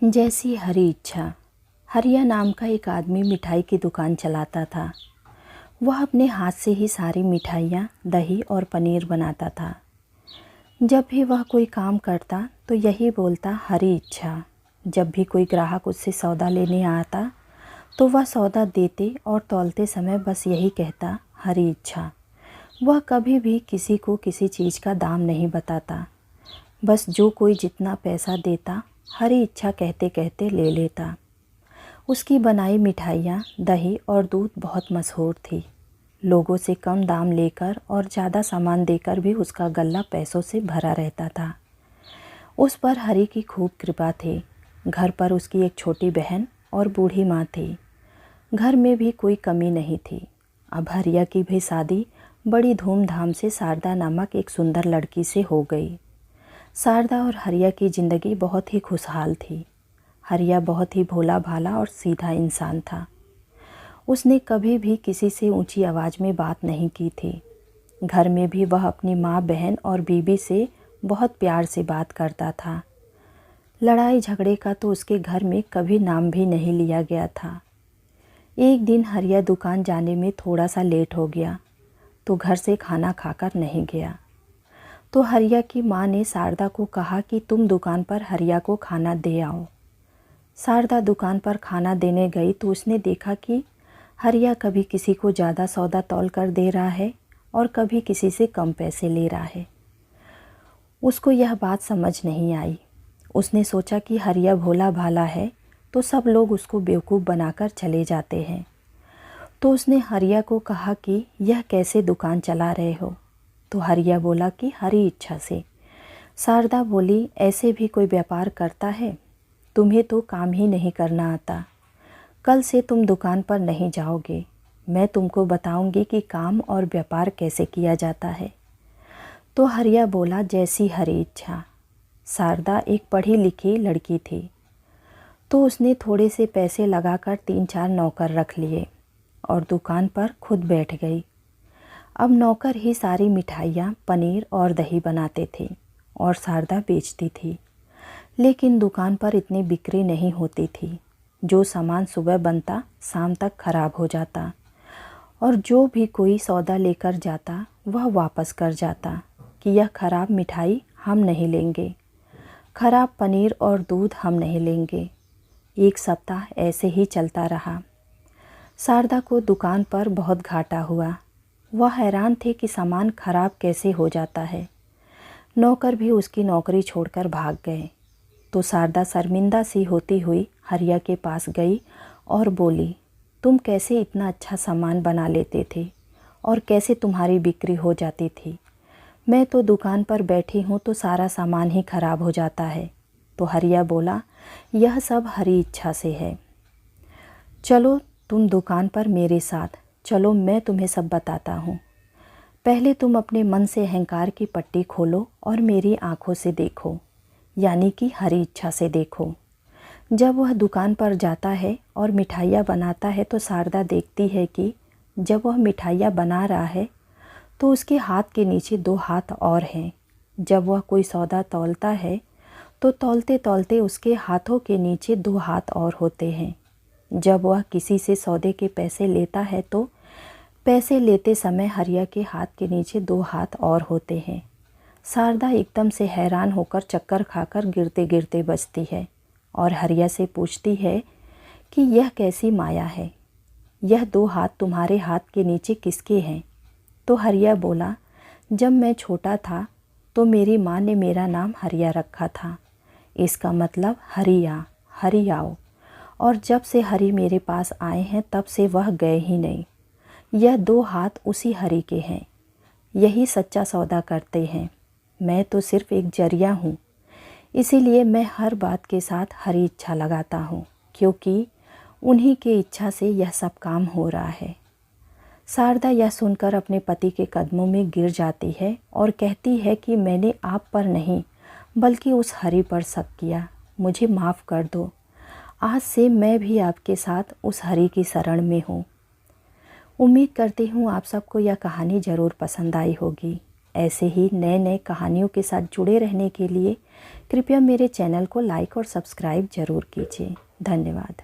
जैसी हरी इच्छा। हरिया नाम का एक आदमी मिठाई की दुकान चलाता था। वह अपने हाथ से ही सारी मिठाइयाँ, दही और पनीर बनाता था। जब भी वह कोई काम करता तो यही बोलता, हरी इच्छा। जब भी कोई ग्राहक उससे सौदा लेने आता तो वह सौदा देते और तौलते समय बस यही कहता, हरी इच्छा। वह कभी भी किसी को किसी चीज़ का दाम नहीं बताता। बस जो कोई जितना पैसा देता, हरी इच्छा कहते कहते ले लेता। उसकी बनाई मिठाइयाँ, दही और दूध बहुत मशहूर थी। लोगों से कम दाम लेकर और ज़्यादा सामान देकर भी उसका गल्ला पैसों से भरा रहता था। उस पर हरी की खूब कृपा थी। घर पर उसकी एक छोटी बहन और बूढ़ी माँ थी। घर में भी कोई कमी नहीं थी। अब हरिया की भी शादी बड़ी धूमधाम से शारदा नामक एक सुंदर लड़की से हो गई। शारदा और हरिया की ज़िंदगी बहुत ही खुशहाल थी। हरिया बहुत ही भोला भाला और सीधा इंसान था। उसने कभी भी किसी से ऊंची आवाज़ में बात नहीं की थी। घर में भी वह अपनी माँ, बहन और बीबी से बहुत प्यार से बात करता था। लड़ाई झगड़े का तो उसके घर में कभी नाम भी नहीं लिया गया था। एक दिन हरिया दुकान जाने में थोड़ा सा लेट हो गया तो घर से खाना खाकर नहीं गया। तो हरिया की माँ ने शारदा को कहा कि तुम दुकान पर हरिया को खाना दे आओ। शारदा दुकान पर खाना देने गई तो उसने देखा कि हरिया कभी किसी को ज़्यादा सौदा तौल कर दे रहा है और कभी किसी से कम पैसे ले रहा है। उसको यह बात समझ नहीं आई। उसने सोचा कि हरिया भोला भाला है तो सब लोग उसको बेवकूफ़ बनाकर चले जाते हैं। तो उसने हरिया को कहा कि यह कैसे दुकान चला रहे हो। तो हरिया बोला कि हरी इच्छा से। शारदा बोली, ऐसे भी कोई व्यापार करता है? तुम्हें तो काम ही नहीं करना आता। कल से तुम दुकान पर नहीं जाओगे। मैं तुमको बताऊंगी कि काम और व्यापार कैसे किया जाता है। तो हरिया बोला, जैसी हरी इच्छा। शारदा एक पढ़ी लिखी लड़की थी तो उसने थोड़े से पैसे लगाकर 3-4 नौकर रख लिए और दुकान पर खुद बैठ गई। अब नौकर ही सारी मिठाइयाँ, पनीर और दही बनाते थे और शारदा बेचती थी। लेकिन दुकान पर इतनी बिक्री नहीं होती थी। जो सामान सुबह बनता शाम तक खराब हो जाता और जो भी कोई सौदा लेकर जाता वह वापस कर जाता कि यह खराब मिठाई हम नहीं लेंगे, खराब पनीर और दूध हम नहीं लेंगे। एक सप्ताह ऐसे ही चलता रहा। शारदा को दुकान पर बहुत घाटा हुआ। वह हैरान थे कि सामान खराब कैसे हो जाता है। नौकर भी उसकी नौकरी छोड़कर भाग गए। तो शारदा शर्मिंदा सी होती हुई हरिया के पास गई और बोली, तुम कैसे इतना अच्छा सामान बना लेते थे और कैसे तुम्हारी बिक्री हो जाती थी? मैं तो दुकान पर बैठी हूँ तो सारा सामान ही खराब हो जाता है। तो हरिया बोला, यह सब हरी इच्छा से है। चलो तुम दुकान पर मेरे साथ चलो, मैं तुम्हें सब बताता हूँ। पहले तुम अपने मन से अहंकार की पट्टी खोलो और मेरी आँखों से देखो, यानी कि हरी इच्छा से देखो। जब वह दुकान पर जाता है और मिठाइयाँ बनाता है तो शारदा देखती है कि जब वह मिठाइयाँ बना रहा है तो उसके हाथ के नीचे 2 हाथ और हैं। जब वह कोई सौदा तौलता है तो तौलते तौलते उसके हाथों के नीचे 2 हाथ और होते हैं। जब वह किसी से सौदे के पैसे लेता है तो पैसे लेते समय हरिया के हाथ के नीचे 2 हाथ और होते हैं। शारदा एकदम से हैरान होकर चक्कर खाकर गिरते गिरते बचती है और हरिया से पूछती है कि यह कैसी माया है, यह 2 हाथ तुम्हारे हाथ के नीचे किसके हैं? तो हरिया बोला, जब मैं छोटा था तो मेरी माँ ने मेरा नाम हरिया रखा था। इसका मतलब हरिया, हरि आओ। और जब से हरि मेरे पास आए हैं तब से वह गए ही नहीं। यह 2 हाथ उसी हरि के हैं। यही सच्चा सौदा करते हैं। मैं तो सिर्फ एक जरिया हूँ। इसीलिए मैं हर बात के साथ हरी इच्छा लगाता हूँ, क्योंकि उन्हीं की इच्छा से यह सब काम हो रहा है। शारदा यह सुनकर अपने पति के कदमों में गिर जाती है और कहती है कि मैंने आप पर नहीं बल्कि उस हरि पर शक किया। मुझे माफ़ कर दो। आज से मैं भी आपके साथ उस हरि की शरण में हूँ। उम्मीद करती हूँ आप सबको यह कहानी ज़रूर पसंद आई होगी। ऐसे ही नए नए कहानियों के साथ जुड़े रहने के लिए कृपया मेरे चैनल को लाइक और सब्सक्राइब ज़रूर कीजिए। धन्यवाद।